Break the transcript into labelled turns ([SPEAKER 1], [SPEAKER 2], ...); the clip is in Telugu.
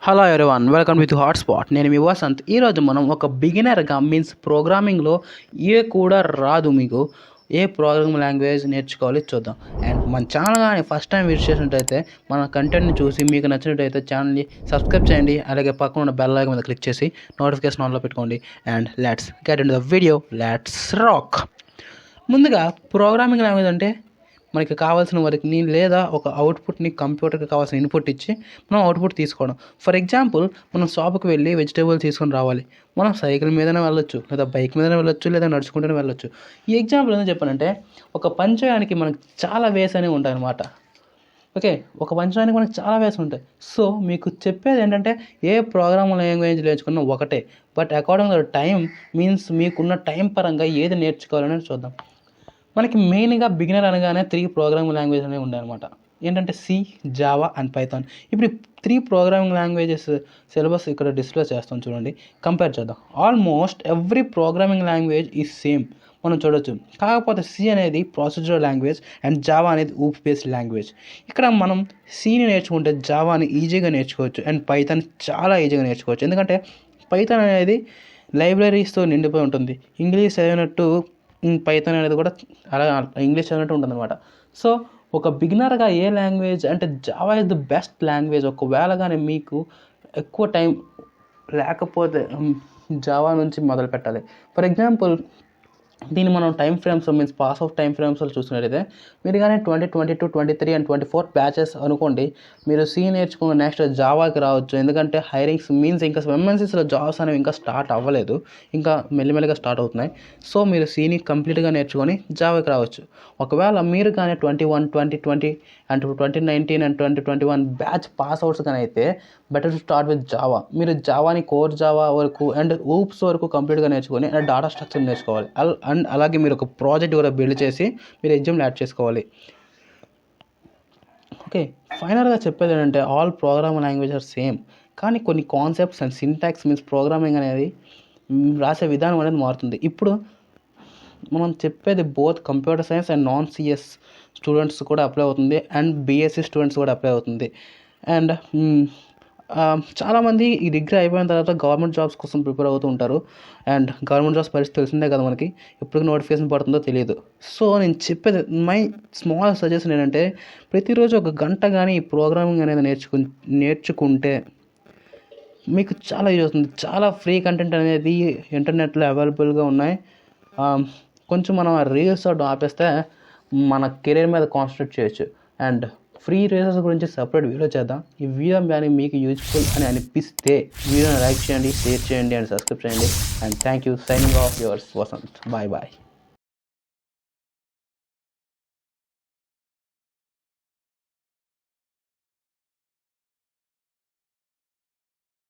[SPEAKER 1] Hello everyone, welcome with hotspot. నేను మీ వసంత్. ఈరోజు మనం ఒక బిగినర్గా మీన్స్ ప్రోగ్రామింగ్లో కూడా రాదు మీకు ఏ ప్రోగ్రామింగ్ లాంగ్వేజ్ నేర్చుకోవాలి చూద్దాం. అండ్ మన ఛానల్ కానీ ఫస్ట్ టైం విజిట్ చేసినట్టయితే మన కంటెంట్ని చూసి మీకు నచ్చినట్టయితే ఛానల్ని సబ్స్క్రైబ్ చేయండి. అలాగే పక్కన ఉన్న బెల్ ఐకాన్ మీద క్లిక్ చేసి నోటిఫికేషన్ ఆన్లో పెట్టుకోండి. And let's get in the video. Let's rock. ముందుగా ప్రోగ్రామింగ్ లాంగ్వేజ్ అంటే మనకి కావాల్సిన వర్క్ని లేదా ఒక అవుట్పుట్ని కంప్యూటర్కి కావాల్సిన ఇన్పుట్ ఇచ్చి మనం అవుట్పుట్ తీసుకోవడం. ఫర్ ఎగ్జాంపుల్, మనం షాప్కి వెళ్ళి వెజిటేబుల్ తీసుకొని రావాలి. మనం సైకిల్ మీదనే వెళ్ళొచ్చు, లేదా బైక్ మీదనే వెళ్ళొచ్చు, లేదా నడుచుకుంటూనే వెళ్ళొచ్చు. ఈ ఎగ్జాంపుల్ ఎందుకు చెప్పానంటే, ఒక పని చేయడానికి మనకు చాలా వేస్ అనేవి ఉంటాయి అన్నమాట. ఓకే, ఒక పని చేయడానికి మనకు చాలా వేస్ ఉంటాయి. సో మీకు చెప్పేది ఏంటంటే, ఏ ప్రోగ్రామ్ లాంగ్వేజ్ నేర్చుకున్నా ఒకటే, but according to time means మీకున్న టైం పరంగా ఏది నేర్చుకోవాలని చూద్దాం. మనకి మెయిన్గా బిగినర్ అనగానే 3 ప్రోగ్రామింగ్ లాంగ్వేజ్ అనేవి ఉన్నాయన్నమాట. ఏంటంటే సి, జావా అండ్ పైథాన్. ఇప్పుడు 3 ప్రోగ్రామింగ్ లాంగ్వేజెస్ సిలబస్ ఇక్కడ డిస్ప్లే చేస్తాం చూడండి, కంపేర్ చేద్దాం. Almost every programming language is same మనం చూడొచ్చు. కాకపోతే సి అనేది ప్రొసీజరల్ లాంగ్వేజ్ అండ్ జావా అనేది ఊప్ బేస్డ్ లాంగ్వేజ్. ఇక్కడ మనం సిని నేర్చుకుంటే జావాని ఈజీగా నేర్చుకోవచ్చు అండ్ పైథాన్ చాలా ఈజీగా నేర్చుకోవచ్చు. ఎందుకంటే పైథాన్ అనేది లైబ్రరీస్తో నిండిపోయి ఉంటుంది. ఇంగ్లీష్ చదివినట్టు పైథాన్ అనేది కూడా అలా ఇంగ్లీష్ చదివినట్టు ఉంటుంది అనమాట. సో ఒక బిగినర్గా ఏ లాంగ్వేజ్ అంటే Java is the best language. ఒకవేళ కానీ మీకు ఎక్కువ టైం లేకపోతే జావా నుంచి మొదలు పెట్టాలి. ఫర్ ఎగ్జాంపుల్, దీన్ని మనం time frames means pass of time ఫ్రేమ్స్లో చూసినట్టయితే, మీరు కానీ 2022, 23 అండ్ 24 బ్యాచెస్ అనుకోండి, మీరు సి నేర్చుకున్న నెక్స్ట్ జావాకి రావచ్చు. ఎందుకంటే హైరింగ్స్ మీన్స్ ఇంకా ఎంఎన్సీస్లో జాబ్స్ అనేవి ఇంకా స్టార్ట్ అవ్వలేదు, ఇంకా మెల్లిమెల్లిగా స్టార్ట్ అవుతున్నాయి. సో మీరు సిని కంప్లీట్గా నేర్చుకొని జావాకి రావచ్చు. ఒకవేళ మీరు కానీ 21, 2020 and 2019 and 2021 batch pass outs కానీ అయితే better to start with Java. మీరు జావాని కోర్ జావా వరకు అండ్ ఊప్స్ వరకు కంప్లీట్గా నేర్చుకొని అండ్ డాటా స్ట్రక్చర్ నేర్చుకోవాలి. అండ్ అలాగే మీరు ఒక ప్రాజెక్ట్ కూడా బిల్డ్ చేసి మీరు ఎగ్జామ్లో యాడ్ చేసుకోవాలి. ఓకే, ఫైనల్గా చెప్పేది ఏంటంటే all programming language are same, కానీ కొన్ని concepts and syntax means programming అనేది రాసే విధానం అనేది మారుతుంది. ఇప్పుడు మనం చెప్పేది both computer science and non CS students కూడా అప్లై అవుతుంది అండ్ బీఎస్సీ స్టూడెంట్స్ కూడా అప్లై అవుతుంది. అండ్ చాలామంది ఈ డిగ్రీ అయిపోయిన తర్వాత గవర్నమెంట్ జాబ్స్ కోసం ప్రిపేర్ అవుతూ ఉంటారు. అండ్ గవర్నమెంట్ జాబ్స్ పరిస్థితి తెలిసిందే కదా మనకి, ఎప్పుడు నోటిఫికేషన్ పడుతుందో తెలియదు. సో నేను చెప్పేది మై స్మాల్ సజెషన్ ఏంటంటే, ప్రతిరోజు 1 గంట కానీ ఈ ప్రోగ్రామింగ్ అనేది నేర్చుకుంటే మీకు చాలా యూజ్ అవుతుంది. చాలా ఫ్రీ కంటెంట్ అనేది ఇంటర్నెట్లో అవైలబుల్గా ఉన్నాయి. కొంచెం మనం ఆ రీల్స్ ఆపేస్తే మన కెరీర్ మీద కాన్సన్ట్రేట్ చేయొచ్చు. అండ్ ఫ్రీ రీల్స్ గురించి సపరేట్ వీడియో చేద్దాం. ఈ వీడియో కానీ మీకు యూజ్ఫుల్ అని అనిపిస్తే వీడియోని లైక్ చేయండి, షేర్ చేయండి అండ్ సబ్స్క్రైబ్ చేయండి. And thank you. Signing off yours Vasanth. Bye bye.